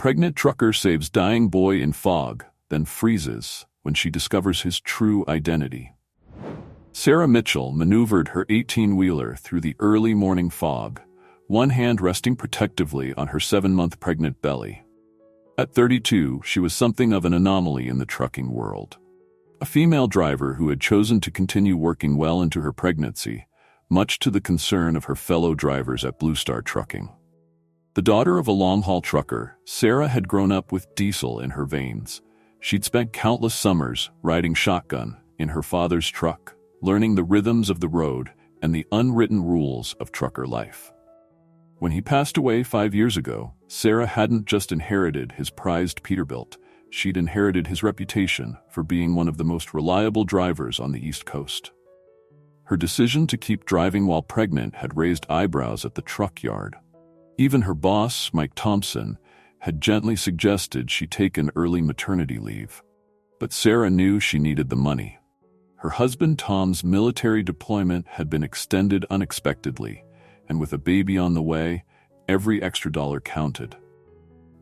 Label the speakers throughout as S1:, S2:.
S1: Pregnant trucker saves dying boy in fog, then freezes when she discovers his true identity. Sarah Mitchell maneuvered her 18-wheeler through the early morning fog, one hand resting protectively on her 7-month pregnant belly. At 32, she was something of an anomaly in the trucking world. A female driver who had chosen to continue working well into her pregnancy, much to the concern of her fellow drivers at Blue Star Trucking. The daughter of a long-haul trucker, Sarah had grown up with diesel in her veins. She'd spent countless summers riding shotgun in her father's truck, learning the rhythms of the road and the unwritten rules of trucker life. When he passed away 5 years ago, Sarah hadn't just inherited his prized Peterbilt, she'd inherited his reputation for being one of the most reliable drivers on the East Coast. Her decision to keep driving while pregnant had raised eyebrows at the truck yard. Even her boss, Mike Thompson, had gently suggested she take an early maternity leave. But Sarah knew she needed the money. Her husband Tom's military deployment had been extended unexpectedly, and with a baby on the way, every extra dollar counted.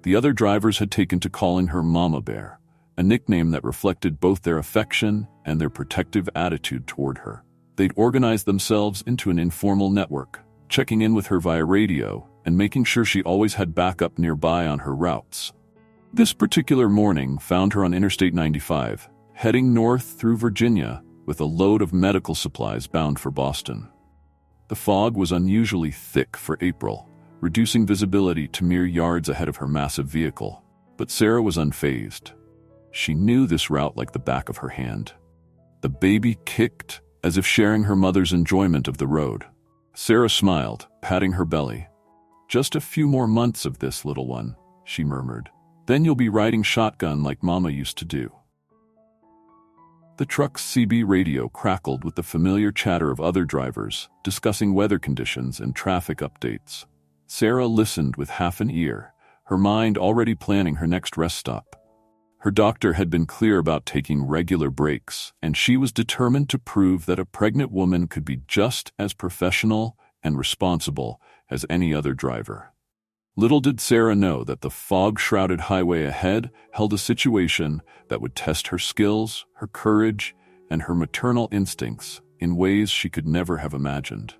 S1: The other drivers had taken to calling her Mama Bear, a nickname that reflected both their affection and their protective attitude toward her. They'd organized themselves into an informal network, checking in with her via radio and making sure she always had backup nearby on her routes. This particular morning found her on Interstate 95, heading north through Virginia with a load of medical supplies bound for Boston. The fog was unusually thick for April, reducing visibility to mere yards ahead of her massive vehicle. But Sarah was unfazed. She knew this route like the back of her hand. The baby kicked, as if sharing her mother's enjoyment of the road. Sarah smiled, patting her belly. "Just a few more months of this, little one," she murmured. "Then you'll be riding shotgun like Mama used to do." The truck's CB radio crackled with the familiar chatter of other drivers, discussing weather conditions and traffic updates. Sarah listened with half an ear, her mind already planning her next rest stop. Her doctor had been clear about taking regular breaks, and she was determined to prove that a pregnant woman could be just as professional and responsible as any other driver. Little did Sarah know that the fog-shrouded highway ahead held a situation that would test her skills, her courage, and her maternal instincts in ways she could never have imagined.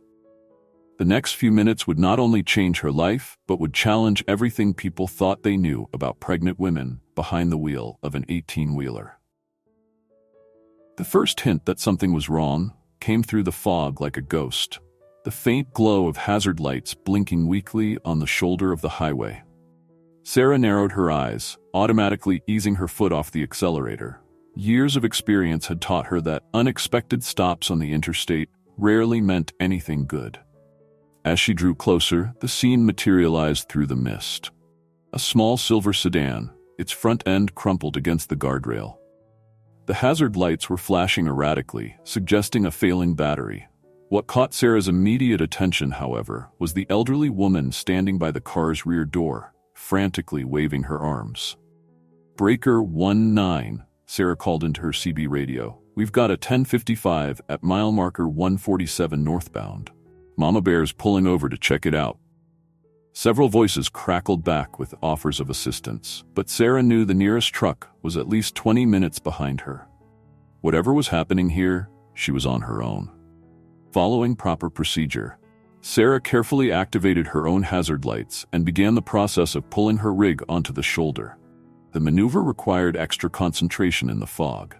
S1: The next few minutes would not only change her life, but would challenge everything people thought they knew about pregnant women behind the wheel of an 18-wheeler. The first hint that something was wrong came through the fog like a ghost, the faint glow of hazard lights blinking weakly on the shoulder of the highway. Sarah narrowed her eyes, automatically easing her foot off the accelerator. Years of experience had taught her that unexpected stops on the interstate rarely meant anything good. As she drew closer, the scene materialized through the mist. A small silver sedan, its front end crumpled against the guardrail. The hazard lights were flashing erratically, suggesting a failing battery. What caught Sarah's immediate attention, however, was the elderly woman standing by the car's rear door, frantically waving her arms. "Breaker 19, Sarah called into her CB radio. "We've got a 1055 at mile marker 147 northbound. Mama Bear's pulling over to check it out." Several voices crackled back with offers of assistance, but Sarah knew the nearest truck was at least 20 minutes behind her. Whatever was happening here, she was on her own. Following proper procedure, Sarah carefully activated her own hazard lights and began the process of pulling her rig onto the shoulder. The maneuver required extra concentration in the fog,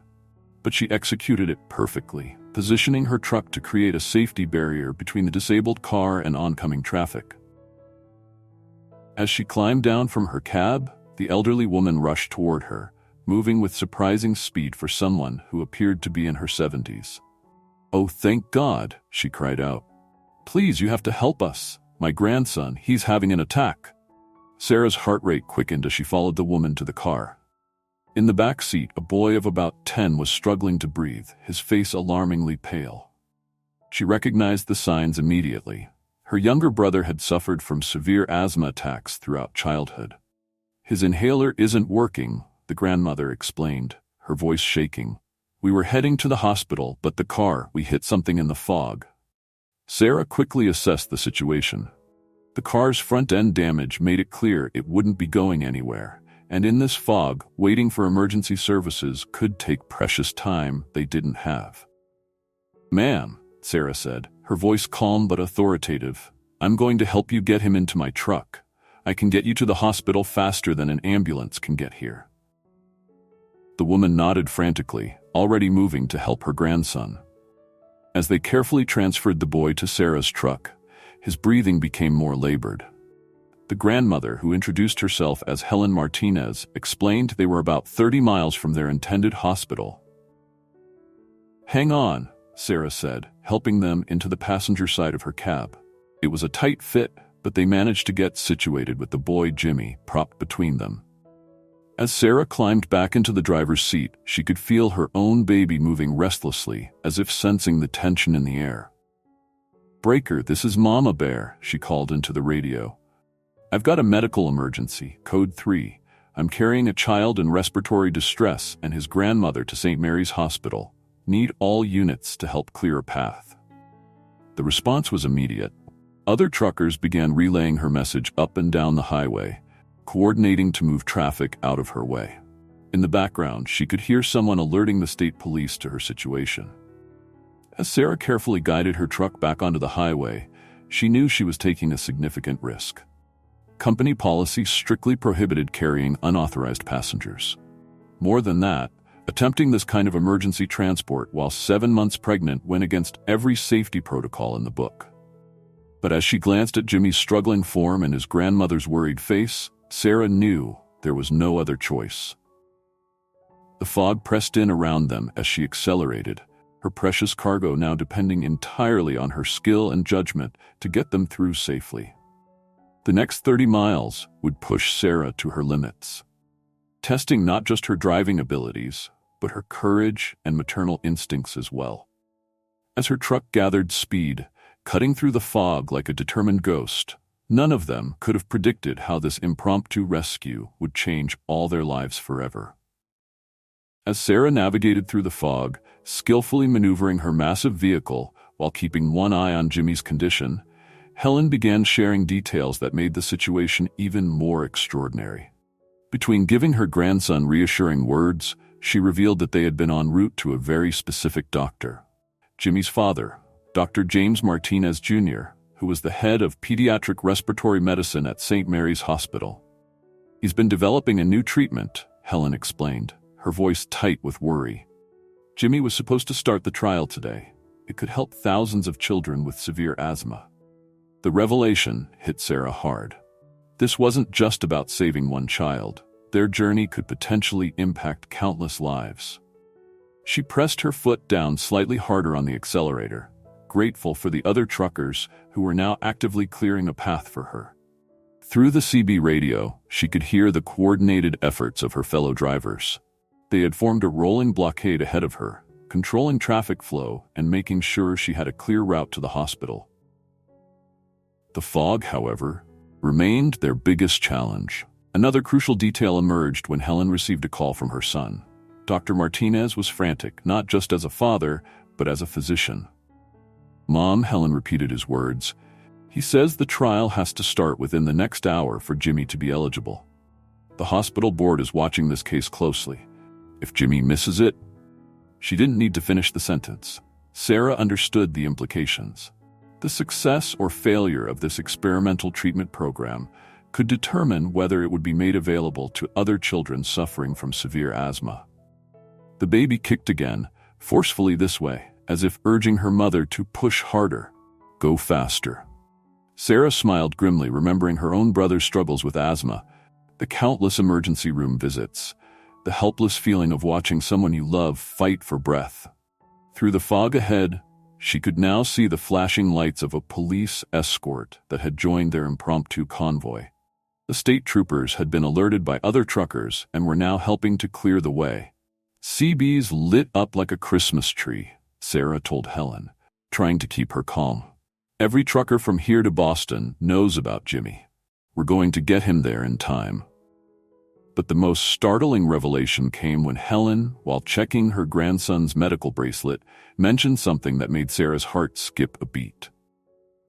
S1: but she executed it perfectly, positioning her truck to create a safety barrier between the disabled car and oncoming traffic. As she climbed down from her cab, the elderly woman rushed toward her, moving with surprising speed for someone who appeared to be in her 70s. "Oh, thank God," she cried out. "Please, you have to help us. My grandson, he's having an attack." Sarah's heart rate quickened as she followed the woman to the car. In the back seat, a boy of about 10 was struggling to breathe, his face alarmingly pale. She recognized the signs immediately. Her younger brother had suffered from severe asthma attacks throughout childhood. "His inhaler isn't working," the grandmother explained, her voice shaking. "We were heading to the hospital, but we hit something in the fog." Sarah quickly assessed the situation. The car's front-end damage made it clear it wouldn't be going anywhere, and in this fog, waiting for emergency services could take precious time they didn't have. "Ma'am," Sarah said, her voice calm but authoritative, "I'm going to help you get him into my truck. I can get you to the hospital faster than an ambulance can get here." The woman nodded frantically, already moving to help her grandson. As they carefully transferred the boy to Sarah's truck, his breathing became more labored. The grandmother, who introduced herself as Helen Martinez, explained they were about 30 miles from their intended hospital. "Hang on," Sarah said, helping them into the passenger side of her cab. It was a tight fit, but they managed to get situated with the boy Jimmy propped between them. As Sarah climbed back into the driver's seat, she could feel her own baby moving restlessly, as if sensing the tension in the air. "Breaker, this is Mama Bear," she called into the radio. "I've got a medical emergency, code 3. I'm carrying a child in respiratory distress and his grandmother to St. Mary's Hospital. Need all units to help clear a path." The response was immediate. Other truckers began relaying her message up and down the highway, coordinating to move traffic out of her way. In the background, she could hear someone alerting the state police to her situation. As Sarah carefully guided her truck back onto the highway, she knew she was taking a significant risk. Company policy strictly prohibited carrying unauthorized passengers. More than that, attempting this kind of emergency transport while 7 months pregnant went against every safety protocol in the book. But as she glanced at Jimmy's struggling form and his grandmother's worried face, Sarah knew there was no other choice. The fog pressed in around them as she accelerated, her precious cargo now depending entirely on her skill and judgment to get them through safely. The next 30 miles would push Sarah to her limits, testing not just her driving abilities, but her courage and maternal instincts as well. As her truck gathered speed, cutting through the fog like a determined ghost, none of them could have predicted how this impromptu rescue would change all their lives forever. As Sarah navigated through the fog, skillfully maneuvering her massive vehicle while keeping one eye on Jimmy's condition, Helen began sharing details that made the situation even more extraordinary. Between giving her grandson reassuring words, she revealed that they had been en route to a very specific doctor. Jimmy's father, Dr. James Martinez Jr., who was the head of pediatric respiratory medicine at St. Mary's Hospital. "He's been developing a new treatment," Helen explained, her voice tight with worry. "Jimmy was supposed to start the trial today. It could help thousands of children with severe asthma." The revelation hit Sarah hard. This wasn't just about saving one child. Their journey could potentially impact countless lives. She pressed her foot down slightly harder on the accelerator, grateful for the other truckers who were now actively clearing a path for her. Through the CB radio, she could hear the coordinated efforts of her fellow drivers. They had formed a rolling blockade ahead of her, controlling traffic flow and making sure she had a clear route to the hospital. The fog, however, remained their biggest challenge. Another crucial detail emerged when Helen received a call from her son. Dr. Martinez was frantic, not just as a father, but as a physician. "Mom," Helen repeated his words, "he says the trial has to start within the next hour for Jimmy to be eligible. The hospital board is watching this case closely. If Jimmy misses it..." She didn't need to finish the sentence. Sarah understood the implications. The success or failure of this experimental treatment program could determine whether it would be made available to other children suffering from severe asthma. The baby kicked again, forcefully this way, as if urging her mother to push harder, go faster. Sarah smiled grimly, remembering her own brother's struggles with asthma, the countless emergency room visits, the helpless feeling of watching someone you love fight for breath. Through the fog ahead, she could now see the flashing lights of a police escort that had joined their impromptu convoy. The state troopers had been alerted by other truckers and were now helping to clear the way. "CB's lit up like a Christmas tree," Sarah told Helen, trying to keep her calm. "Every trucker from here to Boston knows about Jimmy. We're going to get him there in time." But the most startling revelation came when Helen, while checking her grandson's medical bracelet, mentioned something that made Sarah's heart skip a beat.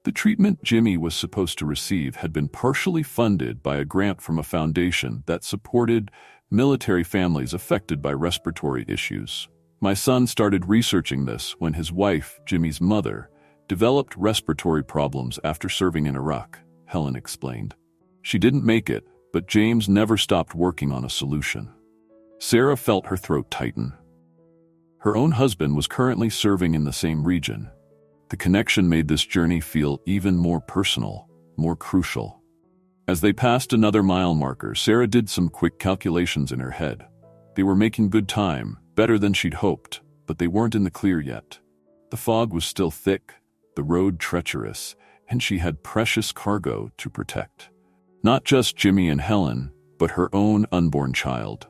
S1: The treatment Jimmy was supposed to receive had been partially funded by a grant from a foundation that supported military families affected by respiratory issues. My son started researching this when his wife, Jimmy's mother, developed respiratory problems after serving in Iraq, Helen explained. She didn't make it, but James never stopped working on a solution. Sarah felt her throat tighten. Her own husband was currently serving in the same region. The connection made this journey feel even more personal, more crucial. As they passed another mile marker, Sarah did some quick calculations in her head. They were making good time, better than she'd hoped, but they weren't in the clear yet. The fog was still thick, the road treacherous, and she had precious cargo to protect. Not just Jimmy and Helen, but her own unborn child.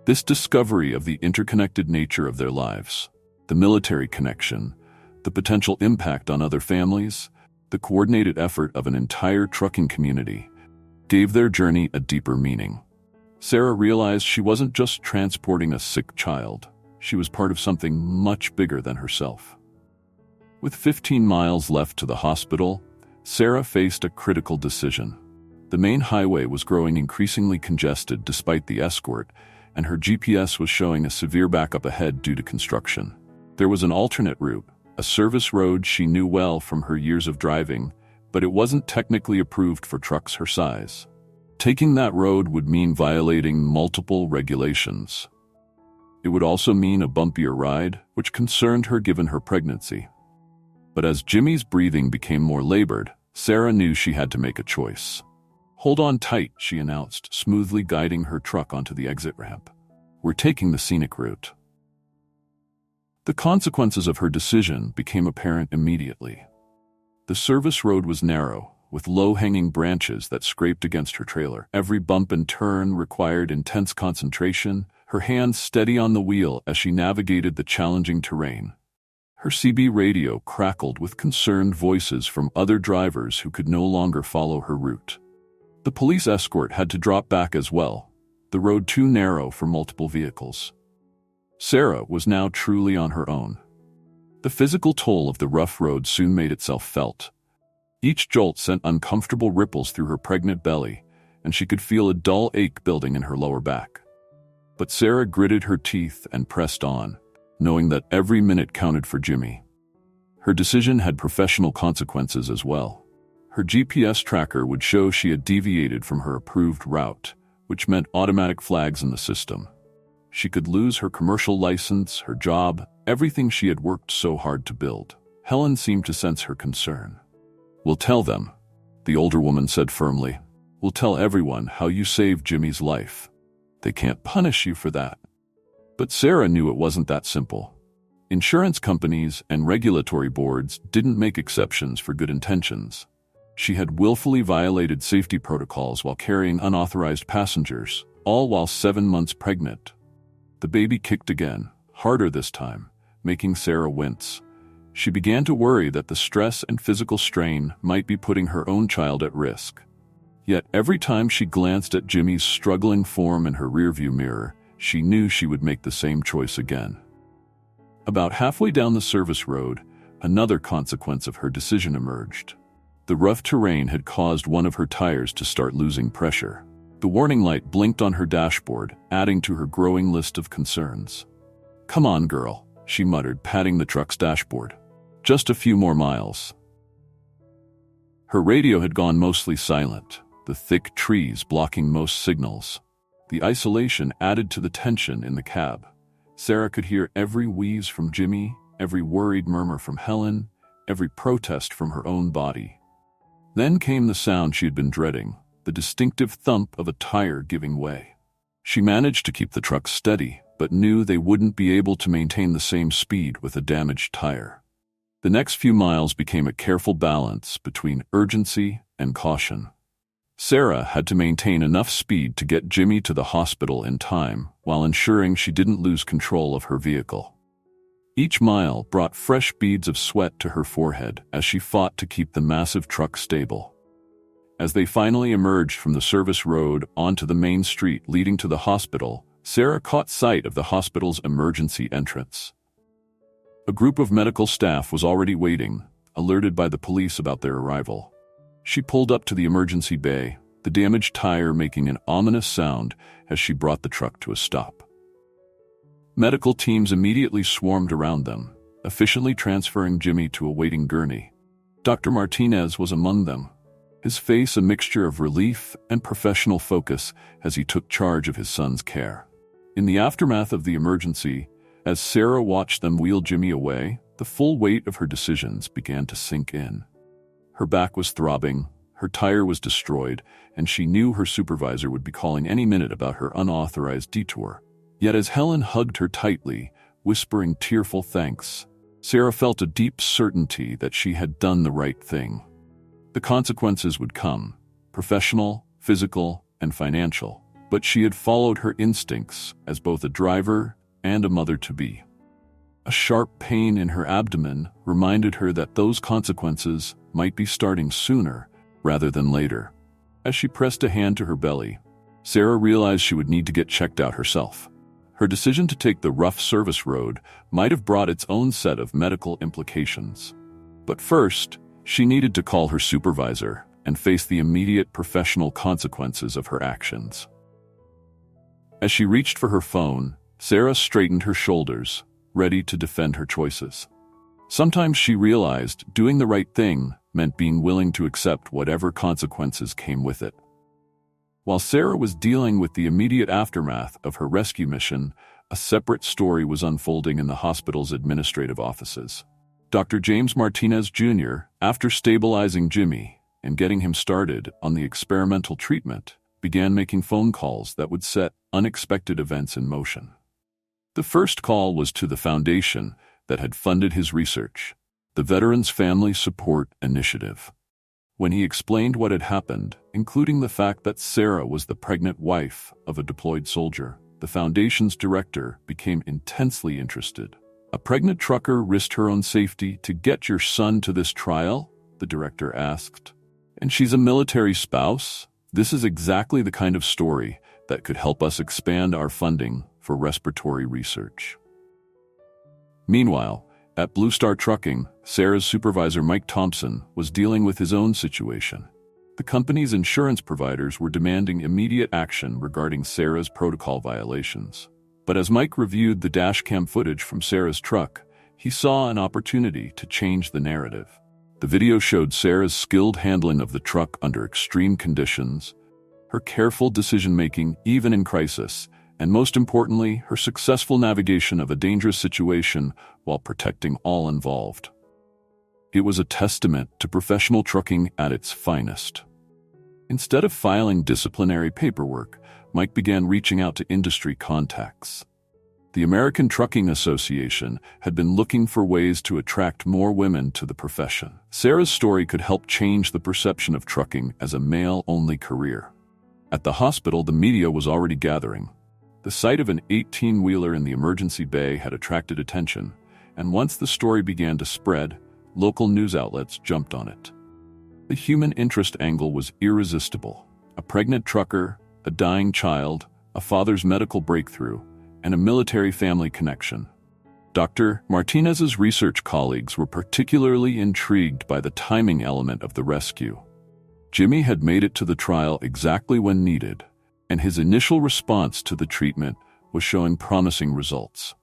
S1: This discovery of the interconnected nature of their lives, the military connection, the potential impact on other families, the coordinated effort of an entire trucking community, gave their journey a deeper meaning. Sarah realized she wasn't just transporting a sick child. She was part of something much bigger than herself. With 15 miles left to the hospital, Sarah faced a critical decision. The main highway was growing increasingly congested despite the escort, and her GPS was showing a severe backup ahead due to construction. There was an alternate route, a service road she knew well from her years of driving, but it wasn't technically approved for trucks her size. Taking that road would mean violating multiple regulations. It would also mean a bumpier ride, which concerned her given her pregnancy. But as Jimmy's breathing became more labored, Sarah knew she had to make a choice. "Hold on tight," she announced, smoothly guiding her truck onto the exit ramp. "We're taking the scenic route." The consequences of her decision became apparent immediately. The service road was narrow, with low-hanging branches that scraped against her trailer. Every bump and turn required intense concentration, her hands steady on the wheel as she navigated the challenging terrain. Her CB radio crackled with concerned voices from other drivers who could no longer follow her route. The police escort had to drop back as well, the road too narrow for multiple vehicles. Sarah was now truly on her own. The physical toll of the rough road soon made itself felt. Each jolt sent uncomfortable ripples through her pregnant belly, and she could feel a dull ache building in her lower back. But Sarah gritted her teeth and pressed on, knowing that every minute counted for Jimmy. Her decision had professional consequences as well. Her GPS tracker would show she had deviated from her approved route, which meant automatic flags in the system. She could lose her commercial license, her job, everything she had worked so hard to build. Helen seemed to sense her concern. "We'll tell them," the older woman said firmly. "We'll tell everyone how you saved Jimmy's life. They can't punish you for that." But Sarah knew it wasn't that simple. Insurance companies and regulatory boards didn't make exceptions for good intentions. She had willfully violated safety protocols while carrying unauthorized passengers, all while 7 months pregnant. The baby kicked again, harder this time, making Sarah wince. She began to worry that the stress and physical strain might be putting her own child at risk. Yet every time she glanced at Jimmy's struggling form in her rearview mirror, she knew she would make the same choice again. About halfway down the service road, another consequence of her decision emerged. The rough terrain had caused one of her tires to start losing pressure. The warning light blinked on her dashboard, adding to her growing list of concerns. "Come on, girl," she muttered, patting the truck's dashboard. "Just a few more miles." Her radio had gone mostly silent, the thick trees blocking most signals. The isolation added to the tension in the cab. Sarah could hear every wheeze from Jimmy, every worried murmur from Helen, every protest from her own body. Then came the sound she had been dreading, the distinctive thump of a tire giving way. She managed to keep the truck steady, but knew they wouldn't be able to maintain the same speed with a damaged tire. The next few miles became a careful balance between urgency and caution. Sarah had to maintain enough speed to get Jimmy to the hospital in time, while ensuring she didn't lose control of her vehicle. Each mile brought fresh beads of sweat to her forehead as she fought to keep the massive truck stable. As they finally emerged from the service road onto the main street leading to the hospital, Sarah caught sight of the hospital's emergency entrance. A group of medical staff was already waiting, a alerted by the police about their arrival. She pulled up to the emergency bay, the damaged tire making an ominous sound as she brought the truck to a stop. Medical teams immediately swarmed around them, efficiently transferring Jimmy to a waiting gurney. Dr. Martinez was among them, his face a mixture of relief and professional focus as he took charge of his son's care. In the aftermath of the emergency, as Sarah watched them wheel Jimmy away, the full weight of her decisions began to sink in. Her back was throbbing, her tire was destroyed, and she knew her supervisor would be calling any minute about her unauthorized detour. Yet as Helen hugged her tightly, whispering tearful thanks, Sarah felt a deep certainty that she had done the right thing. The consequences would come, professional, physical, and financial, but she had followed her instincts as both a driver and a mother-to-be. A sharp pain in her abdomen reminded her that those consequences might be starting sooner rather than later. As she pressed a hand to her belly, Sarah realized she would need to get checked out herself. Her decision to take the rough service road might have brought its own set of medical implications. But first, she needed to call her supervisor and face the immediate professional consequences of her actions. As she reached for her phone, Sarah straightened her shoulders, ready to defend her choices. Sometimes she realized doing the right thing meant being willing to accept whatever consequences came with it. While Sarah was dealing with the immediate aftermath of her rescue mission, a separate story was unfolding in the hospital's administrative offices. Dr. James Martinez Jr., after stabilizing Jimmy and getting him started on the experimental treatment, began making phone calls that would set unexpected events in motion. The first call was to the foundation that had funded his research, the Veterans Family Support Initiative. When he explained what had happened, including the fact that Sarah was the pregnant wife of a deployed soldier, the foundation's director became intensely interested. "A pregnant trucker risked her own safety to get your son to this trial?" the director asked. "And she's a military spouse? This is exactly the kind of story that could help us expand our funding for respiratory research." Meanwhile, at Blue Star Trucking, Sarah's supervisor Mike Thompson was dealing with his own situation. The company's insurance providers were demanding immediate action regarding Sarah's protocol violations. But as Mike reviewed the dashcam footage from Sarah's truck, he saw an opportunity to change the narrative. The video showed Sarah's skilled handling of the truck under extreme conditions, her careful decision-making even in crisis, and most importantly, her successful navigation of a dangerous situation while protecting all involved. It was a testament to professional trucking at its finest. Instead of filing disciplinary paperwork, Mike began reaching out to industry contacts. The American Trucking Association had been looking for ways to attract more women to the profession. Sarah's story could help change the perception of trucking as a male-only career. At the hospital, the media was already gathering. The sight of an 18-wheeler in the emergency bay had attracted attention, and once the story began to spread, local news outlets jumped on it. The human interest angle was irresistible. A pregnant trucker, a dying child, a father's medical breakthrough, and a military family connection. Dr. Martinez's research colleagues were particularly intrigued by the timing element of the rescue. Jimmy had made it to the trial exactly when needed, and his initial response to the treatment was showing promising results.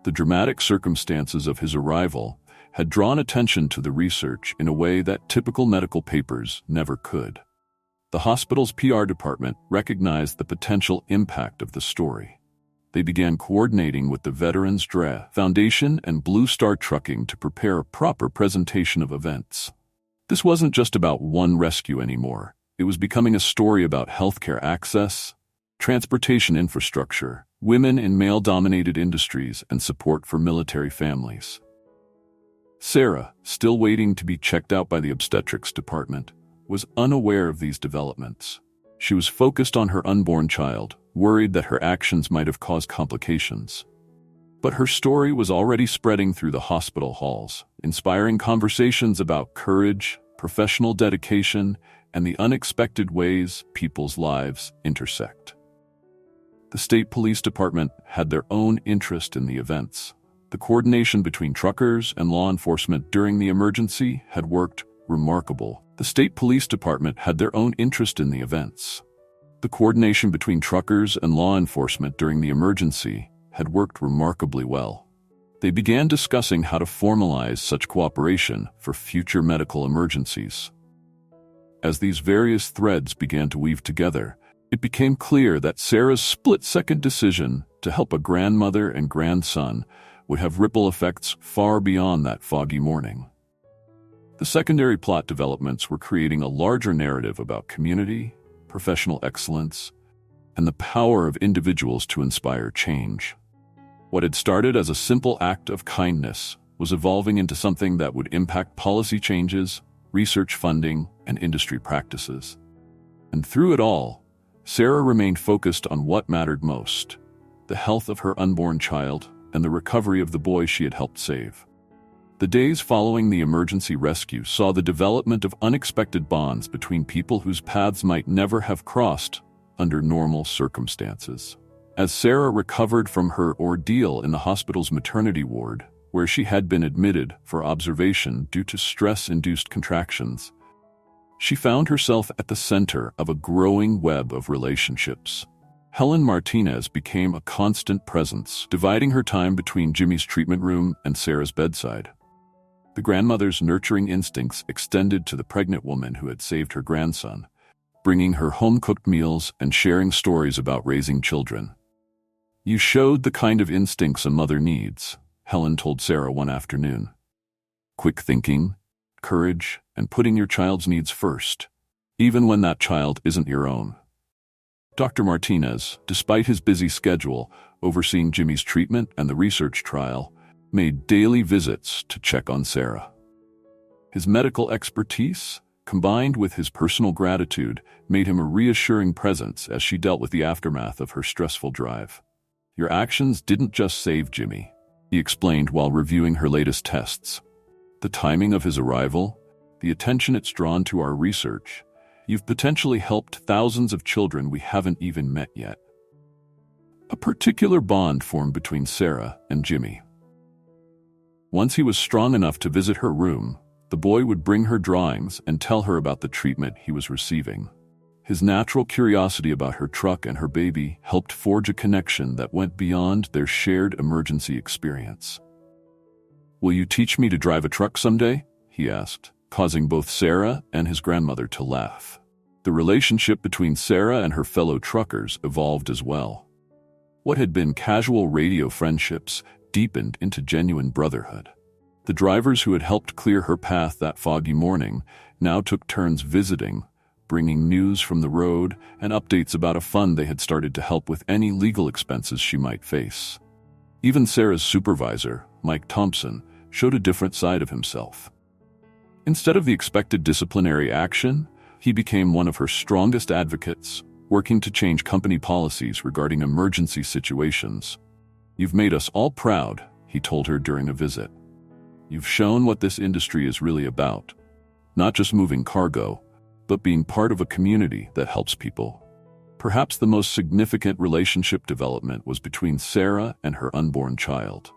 S1: The dramatic circumstances of his arrival had drawn attention to the research in a way that typical medical papers never could. The hospital's PR department recognized the potential impact of the story. They began coordinating with the Veterans Foundation and Blue Star Trucking to prepare a proper presentation of events. This wasn't just about one rescue anymore. It was becoming a story about healthcare access, transportation infrastructure, women in male-dominated industries, and support for military families. Sarah, still waiting to be checked out by the obstetrics department, was unaware of these developments. She was focused on her unborn child, worried that her actions might have caused complications. But her story was already spreading through the hospital halls, inspiring conversations about courage, professional dedication, and the unexpected ways people's lives intersect. The state police department had their own interest in the events. The coordination between truckers and law enforcement during the emergency had worked remarkable. The state police department had their own interest in the events. The coordination between truckers and law enforcement during the emergency had worked remarkably well. They began discussing how to formalize such cooperation for future medical emergencies. As these various threads began to weave together, it became clear that Sarah's split-second decision to help a grandmother and grandson would have ripple effects far beyond that foggy morning. The secondary plot developments were creating a larger narrative about community, professional excellence, and the power of individuals to inspire change. What had started as a simple act of kindness was evolving into something that would impact policy changes, research funding, and industry practices. And through it all, Sarah remained focused on what mattered most: the health of her unborn child and the recovery of the boy she had helped save. The days following the emergency rescue saw the development of unexpected bonds between people whose paths might never have crossed under normal circumstances. As Sarah recovered from her ordeal in the hospital's maternity ward, where she had been admitted for observation due to stress-induced contractions, she found herself at the center of a growing web of relationships. Helen Martinez became a constant presence, dividing her time between Jimmy's treatment room and Sarah's bedside. The grandmother's nurturing instincts extended to the pregnant woman who had saved her grandson, bringing her home-cooked meals and sharing stories about raising children. "You showed the kind of instincts a mother needs," Helen told Sarah one afternoon. "Quick thinking, courage, and putting your child's needs first, even when that child isn't your own." Dr. Martinez, despite his busy schedule overseeing Jimmy's treatment and the research trial, made daily visits to check on Sarah. His medical expertise, combined with his personal gratitude, made him a reassuring presence as she dealt with the aftermath of her stressful drive. "Your actions didn't just save Jimmy," he explained while reviewing her latest tests. "The timing of his arrival, the attention it's drawn to our research, you've potentially helped thousands of children we haven't even met yet." A particular bond formed between Sarah and Jimmy. Once he was strong enough to visit her room, the boy would bring her drawings and tell her about the treatment he was receiving. His natural curiosity about her truck and her baby helped forge a connection that went beyond their shared emergency experience. "Will you teach me to drive a truck someday?" he asked, causing both Sarah and his grandmother to laugh. The relationship between Sarah and her fellow truckers evolved as well. What had been casual radio friendships deepened into genuine brotherhood. The drivers who had helped clear her path that foggy morning now took turns visiting, bringing news from the road and updates about a fund they had started to help with any legal expenses she might face. Even Sarah's supervisor, Mike Thompson, showed a different side of himself. Instead of the expected disciplinary action, he became one of her strongest advocates, working to change company policies regarding emergency situations. "You've made us all proud," he told her during a visit. "You've shown what this industry is really about. Not just moving cargo, but being part of a community that helps people." Perhaps the most significant relationship development was between Sarah and her unborn child.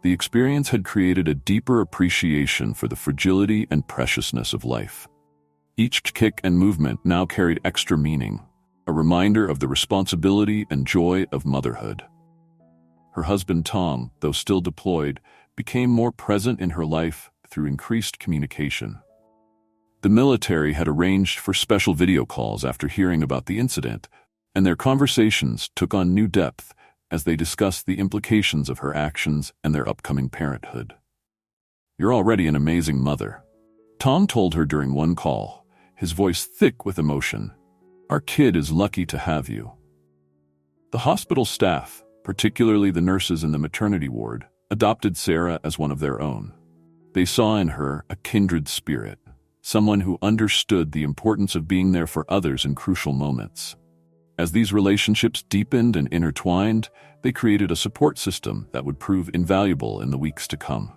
S1: The experience had created a deeper appreciation for the fragility and preciousness of life. Each kick and movement now carried extra meaning, a reminder of the responsibility and joy of motherhood. Her husband Tom, though still deployed, became more present in her life through increased communication. The military had arranged for special video calls after hearing about the incident, and their conversations took on new depth as they discussed the implications of her actions and their upcoming parenthood. "You're already an amazing mother," Tom told her during one call, his voice thick with emotion. "Our kid is lucky to have you." The hospital staff, particularly the nurses in the maternity ward, adopted Sarah as one of their own. They saw in her a kindred spirit, someone who understood the importance of being there for others in crucial moments. As these relationships deepened and intertwined, they created a support system that would prove invaluable in the weeks to come.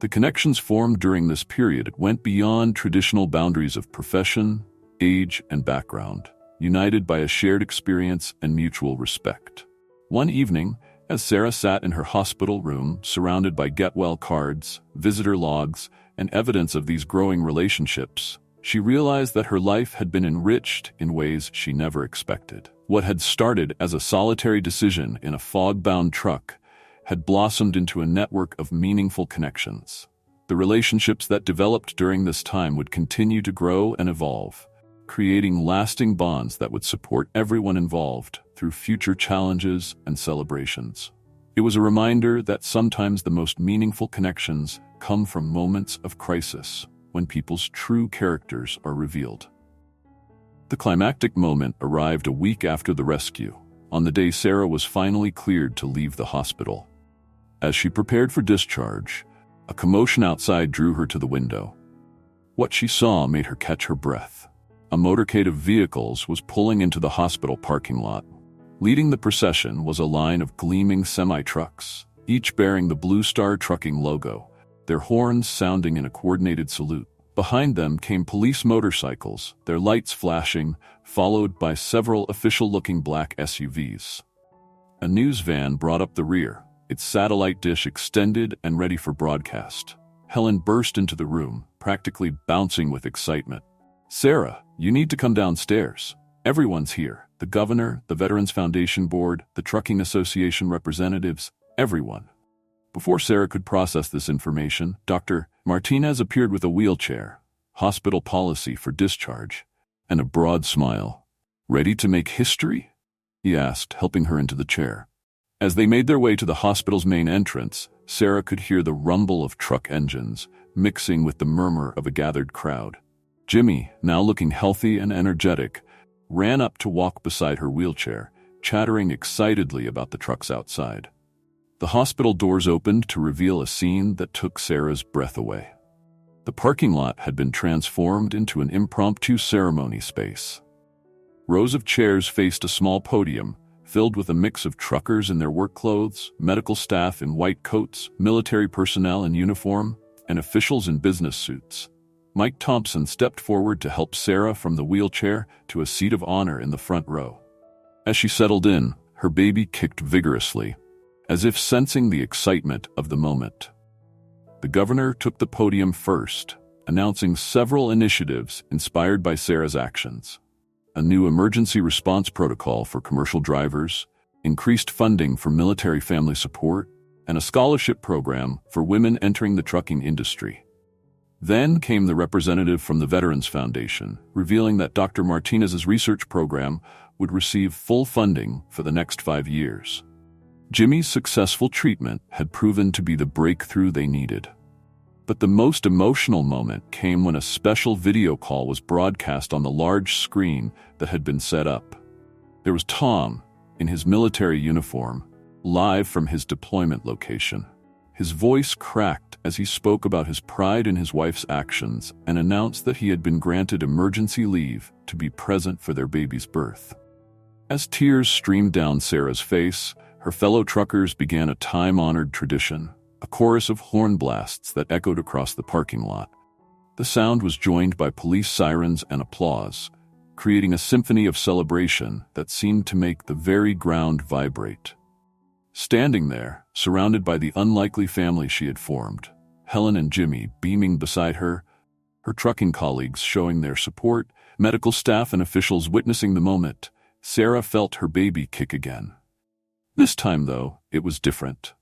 S1: The connections formed during this period went beyond traditional boundaries of profession, age, and background, united by a shared experience and mutual respect. One evening, As Sarah sat in her hospital room, surrounded by get-well cards, visitor logs, and evidence of these growing relationships, she realized that her life had been enriched in ways she never expected. What had started as a solitary decision in a fog-bound truck had blossomed into a network of meaningful connections. The relationships that developed during this time would continue to grow and evolve, creating lasting bonds that would support everyone involved through future challenges and celebrations. It was a reminder that sometimes the most meaningful connections come from moments of crisis, when people's true characters are revealed. The climactic moment arrived a week after the rescue, on the day Sarah was finally cleared to leave the hospital. As she prepared for discharge, a commotion outside drew her to the window. What she saw made her catch her breath. A motorcade of vehicles was pulling into the hospital parking lot. Leading the procession was a line of gleaming semi-trucks, each bearing the Blue Star Trucking logo, their horns sounding in a coordinated salute. Behind them came police motorcycles, their lights flashing, followed by several official-looking black SUVs. A news van brought up the rear, its satellite dish extended and ready for broadcast. Helen burst into the room, practically bouncing with excitement. "Sarah, you need to come downstairs. Everyone's here. The governor, the Veterans Foundation Board, the Trucking Association representatives, everyone." Before Sarah could process this information, Dr. Martinez appeared with a wheelchair, hospital policy for discharge, and a broad smile. "Ready to make history?" he asked, helping her into the chair. As they made their way to the hospital's main entrance, Sarah could hear the rumble of truck engines, mixing with the murmur of a gathered crowd. Jimmy, now looking healthy and energetic, ran up to walk beside her wheelchair, chattering excitedly about the trucks outside. The hospital doors opened to reveal a scene that took Sarah's breath away. The parking lot had been transformed into an impromptu ceremony space. Rows of chairs faced a small podium, filled with a mix of truckers in their work clothes, medical staff in white coats, military personnel in uniform, and officials in business suits. Mike Thompson stepped forward to help Sarah from the wheelchair to a seat of honor in the front row. As she settled in, her baby kicked vigorously, as if sensing the excitement of the moment. The governor took the podium first, announcing several initiatives inspired by Sarah's actions. A new emergency response protocol for commercial drivers, increased funding for military family support, and a scholarship program for women entering the trucking industry. Then came the representative from the Veterans Foundation, revealing that Dr. Martinez's research program would receive full funding for the next 5 years. Jimmy's successful treatment had proven to be the breakthrough they needed. But the most emotional moment came when a special video call was broadcast on the large screen that had been set up. There was Tom, in his military uniform, live from his deployment location. His voice cracked as he spoke about his pride in his wife's actions and announced that he had been granted emergency leave to be present for their baby's birth. As tears streamed down Sarah's face, her fellow truckers began a time-honored tradition, a chorus of horn blasts that echoed across the parking lot. The sound was joined by police sirens and applause, creating a symphony of celebration that seemed to make the very ground vibrate. Standing there, surrounded by the unlikely family she had formed, Helen and Jimmy beaming beside her, her trucking colleagues showing their support, medical staff and officials witnessing the moment, Sarah felt her baby kick again. This time, though, it was different.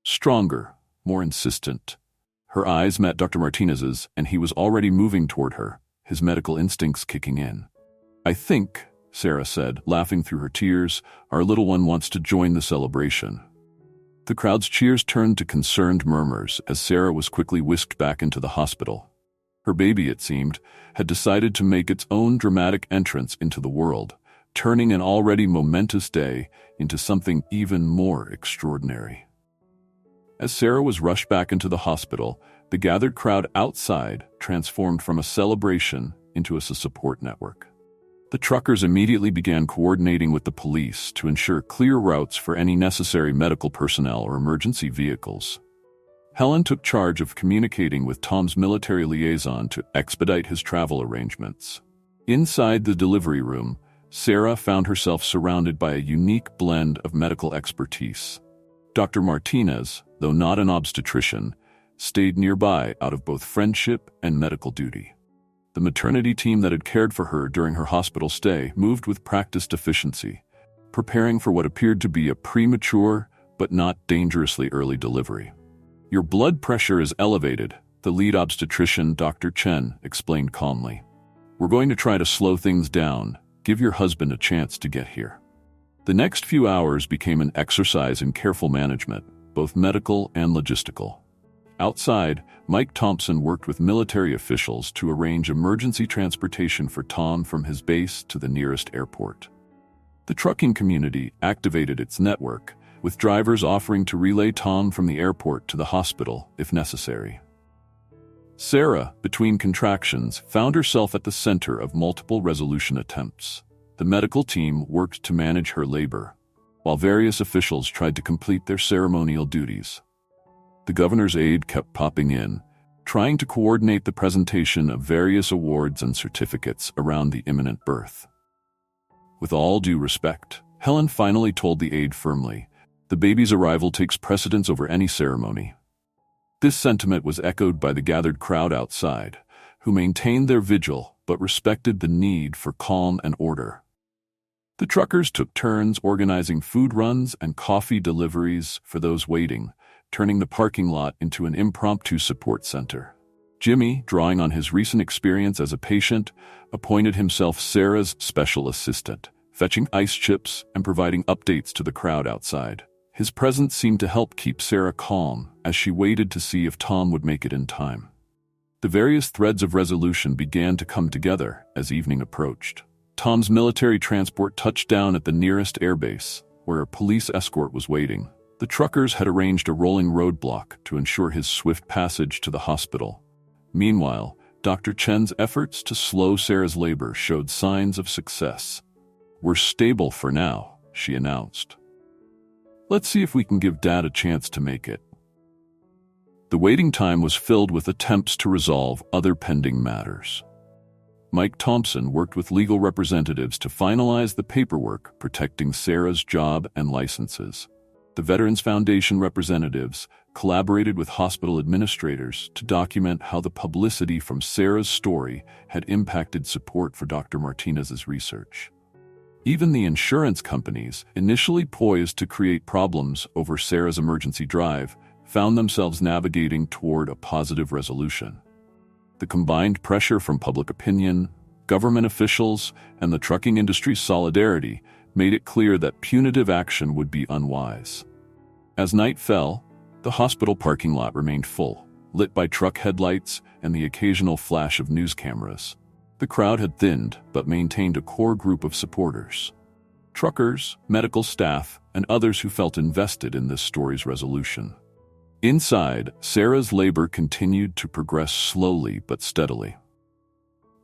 S1: Stronger, more insistent. Her eyes met Dr. Martinez's, and he was already moving toward her, his medical instincts kicking in. "I think," Sarah said, laughing through her tears, "our little one wants to join the celebration." The crowd's cheers turned to concerned murmurs as Sarah was quickly whisked back into the hospital. Her baby, it seemed, had decided to make its own dramatic entrance into the world, turning an already momentous day into something even more extraordinary. As Sarah was rushed back into the hospital, the gathered crowd outside transformed from a celebration into a support network. The truckers immediately began coordinating with the police to ensure clear routes for any necessary medical personnel or emergency vehicles. Helen took charge of communicating with Tom's military liaison to expedite his travel arrangements. Inside the delivery room, Sarah found herself surrounded by a unique blend of medical expertise. Dr. Martinez, though not an obstetrician, stayed nearby out of both friendship and medical duty. The maternity team that had cared for her during her hospital stay moved with practiced efficiency, preparing for what appeared to be a premature but not dangerously early delivery. "Your blood pressure is elevated," the lead obstetrician, Dr. Chen, explained calmly. "We're going to try to slow things down. Give your husband a chance to get here." The next few hours became an exercise in careful management, both medical and logistical. Outside, Mike Thompson worked with military officials to arrange emergency transportation for Tom from his base to the nearest airport. The trucking community activated its network, with drivers offering to relay Tom from the airport to the hospital if necessary. Sarah, between contractions, found herself at the center of multiple resolution attempts. The medical team worked to manage her labor, while various officials tried to complete their ceremonial duties. The governor's aide kept popping in, trying to coordinate the presentation of various awards and certificates around the imminent birth. With all due respect, Helen finally told the aide firmly, "The baby's arrival takes precedence over any ceremony." This sentiment was echoed by the gathered crowd outside, who maintained their vigil but respected the need for calm and order. The truckers took turns organizing food runs and coffee deliveries for those waiting, turning the parking lot into an impromptu support center. Jimmy, drawing on his recent experience as a patient, appointed himself Sarah's special assistant, fetching ice chips and providing updates to the crowd outside. His presence seemed to help keep Sarah calm as she waited to see if Tom would make it in time. The various threads of resolution began to come together as evening approached. Tom's military transport touched down at the nearest airbase, where a police escort was waiting. The truckers had arranged a rolling roadblock to ensure his swift passage to the hospital. Meanwhile, Dr. Chen's efforts to slow Sarah's labor showed signs of success. "We're stable for now," she announced. "Let's see if we can give Dad a chance to make it." The waiting time was filled with attempts to resolve other pending matters. Mike Thompson worked with legal representatives to finalize the paperwork protecting Sarah's job and licenses. The Veterans Foundation representatives collaborated with hospital administrators to document how the publicity from Sarah's story had impacted support for Dr. Martinez's research. Even the insurance companies, initially poised to create problems over Sarah's emergency drive, found themselves navigating toward a positive resolution. The combined pressure from public opinion, government officials, and the trucking industry's solidarity made it clear that punitive action would be unwise. As night fell, the hospital parking lot remained full, lit by truck headlights and the occasional flash of news cameras. The crowd had thinned but maintained a core group of supporters: truckers, medical staff, and others who felt invested in this story's resolution. Inside, Sarah's labor continued to progress slowly but steadily.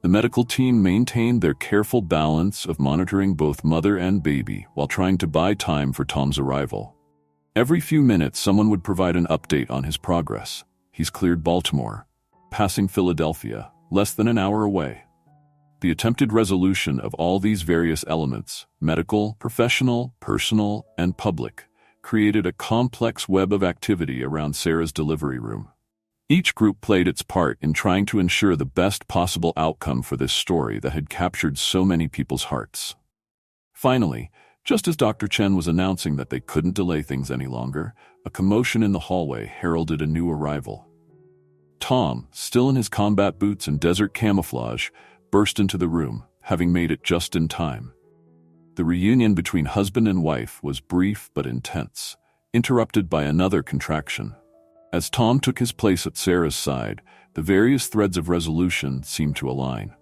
S1: The medical team maintained their careful balance of monitoring both mother and baby while trying to buy time for Tom's arrival. Every few minutes, someone would provide an update on his progress. "He's cleared Baltimore, passing Philadelphia, less than an hour away." The attempted resolution of all these various elements, medical, professional, personal, and public, created a complex web of activity around Sarah's delivery room. Each group played its part in trying to ensure the best possible outcome for this story that had captured so many people's hearts. Finally, just as Dr. Chen was announcing that they couldn't delay things any longer, a commotion in the hallway heralded a new arrival. Tom, still in his combat boots and desert camouflage, burst into the room, having made it just in time. The reunion between husband and wife was brief but intense, interrupted by another contraction. As Tom took his place at Sarah's side, the various threads of resolution seemed to align.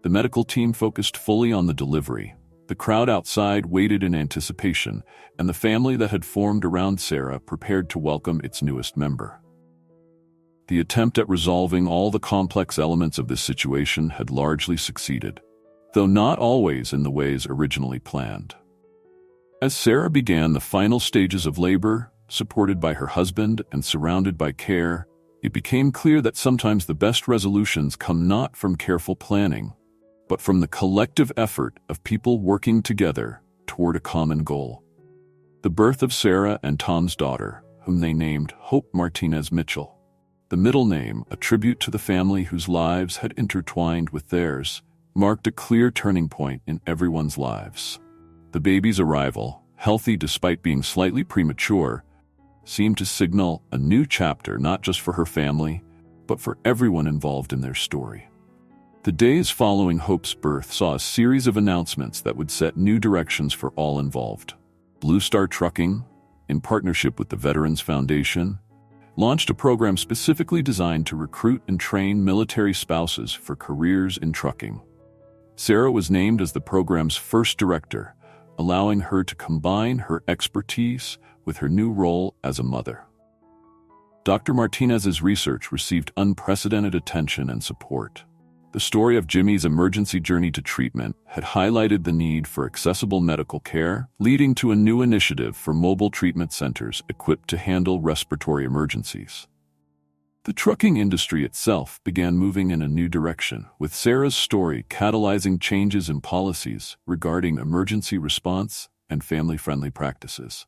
S1: The medical team focused fully on the delivery. The crowd outside waited in anticipation, and the family that had formed around Sarah prepared to welcome its newest member. The attempt at resolving all the complex elements of this situation had largely succeeded, though not always in the ways originally planned. As Sarah began the final stages of labor, supported by her husband and surrounded by care, it became clear that sometimes the best resolutions come not from careful planning, but from the collective effort of people working together toward a common goal. The birth of Sarah and Tom's daughter, whom they named Hope Martinez Mitchell. The middle name, a tribute to the family whose lives had intertwined with theirs, marked a clear turning point in everyone's lives. The baby's arrival, healthy despite being slightly premature, seemed to signal a new chapter not just for her family, but for everyone involved in their story. The days following Hope's birth saw a series of announcements that would set new directions for all involved. Blue Star Trucking, in partnership with the Veterans Foundation, launched a program specifically designed to recruit and train military spouses for careers in trucking. Sarah was named as the program's first director, allowing her to combine her expertise with her new role as a mother. Dr. Martinez's research received unprecedented attention and support. The story of Jimmy's emergency journey to treatment had highlighted the need for accessible medical care, leading to a new initiative for mobile treatment centers equipped to handle respiratory emergencies. The trucking industry itself began moving in a new direction, with Sarah's story catalyzing changes in policies regarding emergency response and family-friendly practices.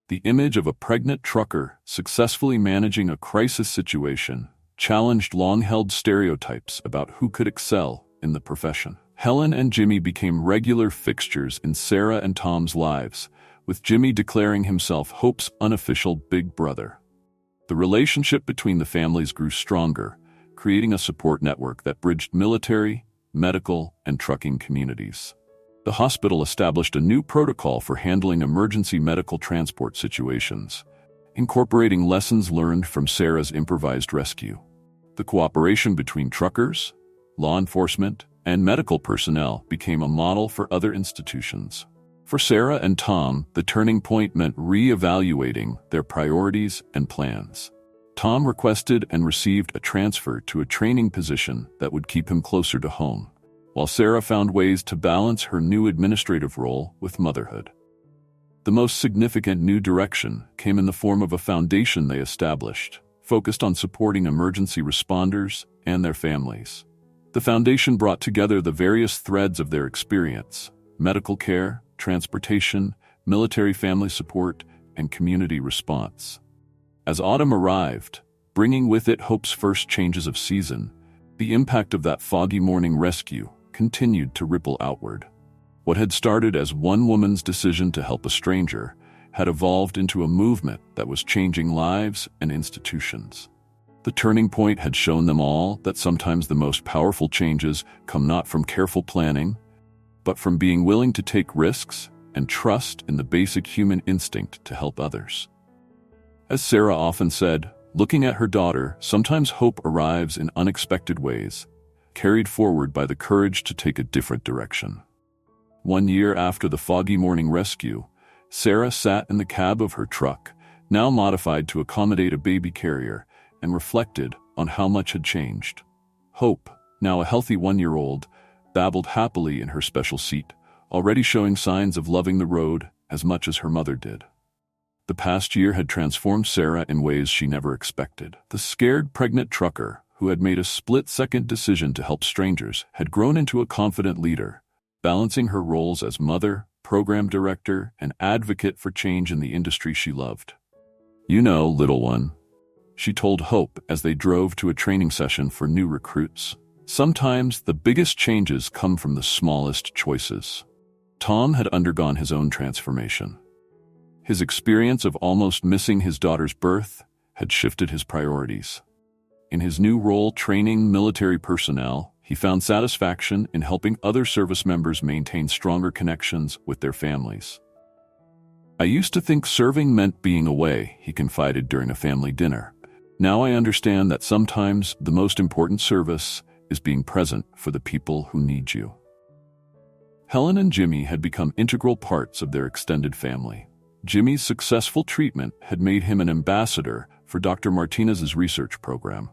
S1: The image of a pregnant trucker successfully managing a crisis situation challenged long-held stereotypes about who could excel in the profession. Helen and Jimmy became regular fixtures in Sarah and Tom's lives, with Jimmy declaring himself Hope's unofficial big brother. The relationship between the families grew stronger, creating a support network that bridged military, medical, and trucking communities. The hospital established a new protocol for handling emergency medical transport situations, incorporating lessons learned from Sarah's improvised rescue. The cooperation between truckers, law enforcement, and medical personnel became a model for other institutions. For Sarah and Tom, the turning point meant re-evaluating their priorities and plans. Tom requested and received a transfer to a training position that would keep him closer to home, while Sarah found ways to balance her new administrative role with motherhood. The most significant new direction came in the form of a foundation they established, focused on supporting emergency responders and their families. The foundation brought together the various threads of their experience: medical care, transportation, military family support, and community response. As autumn arrived, bringing with it Hope's first changes of season, the impact of that foggy morning rescue continued to ripple outward. What had started as one woman's decision to help a stranger had evolved into a movement that was changing lives and institutions. The turning point had shown them all that sometimes the most powerful changes come not from careful planning, but from being willing to take risks and trust in the basic human instinct to help others. As Sarah often said, looking at her daughter, sometimes hope arrives in unexpected ways, carried forward by the courage to take a different direction. 1 year after the foggy morning rescue, Sarah sat in the cab of her truck, now modified to accommodate a baby carrier, and reflected on how much had changed. Hope, now a healthy 1-year-old, babbled happily in her special seat, already showing signs of loving the road as much as her mother did. The past year had transformed Sarah in ways she never expected. The scared pregnant trucker, who had made a split-second decision to help strangers, had grown into a confident leader, balancing her roles as mother, program director, and advocate for change in the industry she loved. "You know, little one," she told Hope as they drove to a training session for new recruits, "sometimes the biggest changes come from the smallest choices." Tom had undergone his own transformation. His experience of almost missing his daughter's birth had shifted his priorities. In his new role training military personnel, he found satisfaction in helping other service members maintain stronger connections with their families. "I used to think serving meant being away," he confided during a family dinner. "Now I understand that sometimes the most important service is being present for the people who need you." Helen and Jimmy had become integral parts of their extended family. Jimmy's successful treatment had made him an ambassador for Dr. Martinez's research program.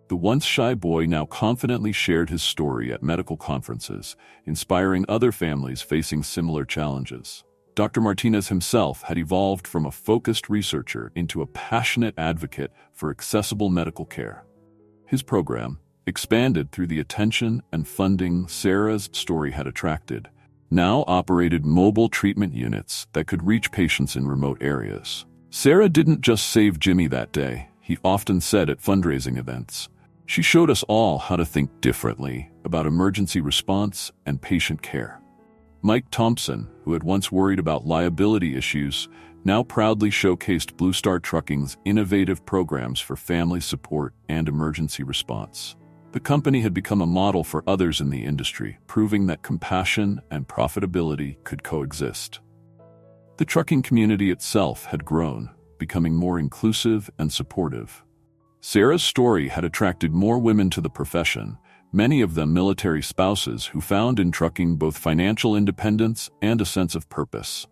S1: The once shy boy now confidently shared his story at medical conferences, inspiring other families facing similar challenges. Dr. Martinez himself had evolved from a focused researcher into a passionate advocate for accessible medical care. His program, expanded through the attention and funding Sarah's story had attracted, now operated mobile treatment units that could reach patients in remote areas. Sarah didn't just save Jimmy that day, he often said at fundraising events. She showed us all how to think differently about emergency response and patient care. Mike Thompson, who had once worried about liability issues, now proudly showcased Blue Star Trucking's innovative programs for family support and emergency response. The company had become a model for others in the industry, proving that compassion and profitability could coexist. The trucking community itself had grown, becoming more inclusive and supportive. Sarah's story had attracted more women to the profession, many of them military spouses who found in trucking both financial independence and a sense of purpose.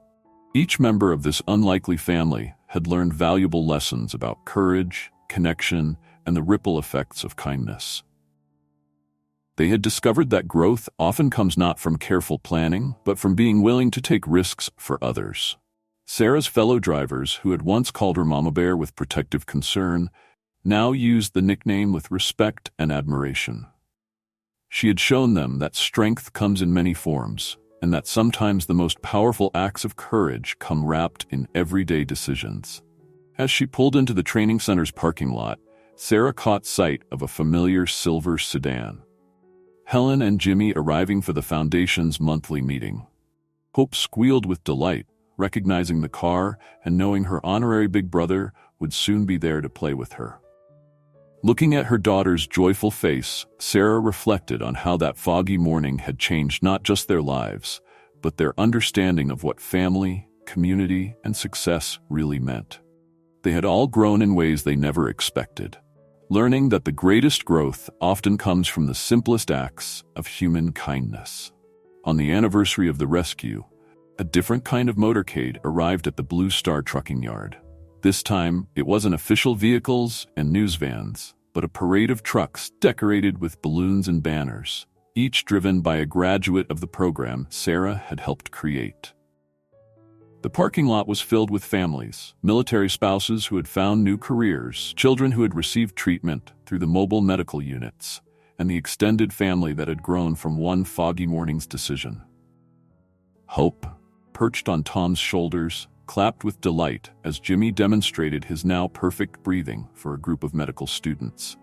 S1: Each member of this unlikely family had learned valuable lessons about courage, connection, and the ripple effects of kindness. They had discovered that growth often comes not from careful planning, but from being willing to take risks for others. Sarah's fellow drivers, who had once called her Mama Bear with protective concern, now used the nickname with respect and admiration. She had shown them that strength comes in many forms, and that sometimes the most powerful acts of courage come wrapped in everyday decisions. As she pulled into the training center's parking lot, Sarah caught sight of a familiar silver sedan. Helen and Jimmy arriving for the Foundation's monthly meeting. Hope squealed with delight, recognizing the car and knowing her honorary big brother would soon be there to play with her. Looking at her daughter's joyful face, Sarah reflected on how that foggy morning had changed not just their lives, but their understanding of what family, community, and success really meant. They had all grown in ways they never expected, learning that the greatest growth often comes from the simplest acts of human kindness. On the anniversary of the rescue, a different kind of motorcade arrived at the Blue Star Trucking Yard. This time, it wasn't official vehicles and news vans, but a parade of trucks decorated with balloons and banners, each driven by a graduate of the program Sarah had helped create. The parking lot was filled with families, military spouses who had found new careers, children who had received treatment through the mobile medical units, and the extended family that had grown from one foggy morning's decision. Hope, perched on Tom's shoulders, clapped with delight as Jimmy demonstrated his now perfect breathing for a group of medical students.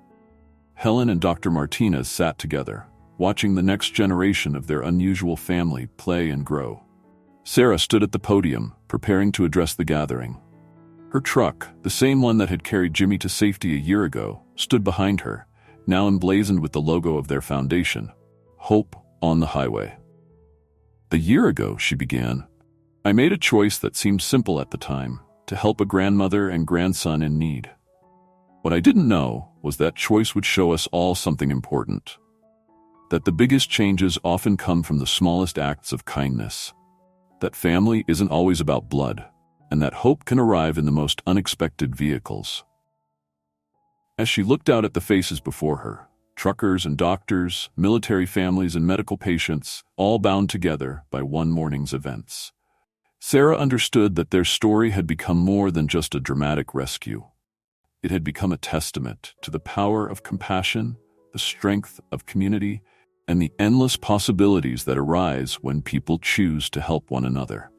S1: Helen and Dr. Martinez sat together, watching the next generation of their unusual family play and grow. Sarah stood at the podium, preparing to address the gathering. Her truck, the same one that had carried Jimmy to safety a year ago, stood behind her, now emblazoned with the logo of their foundation, Hope on the Highway. "A year ago," she began, "I made a choice that seemed simple at the time, to help a grandmother and grandson in need. What I didn't know was that choice would show us all something important. That the biggest changes often come from the smallest acts of kindness. That family isn't always about blood, and that hope can arrive in the most unexpected vehicles." As she looked out at the faces before her, truckers and doctors, military families and medical patients, all bound together by one morning's events, Sarah understood that their story had become more than just a dramatic rescue. It had become a testament to the power of compassion, the strength of community, and the endless possibilities that arise when people choose to help one another.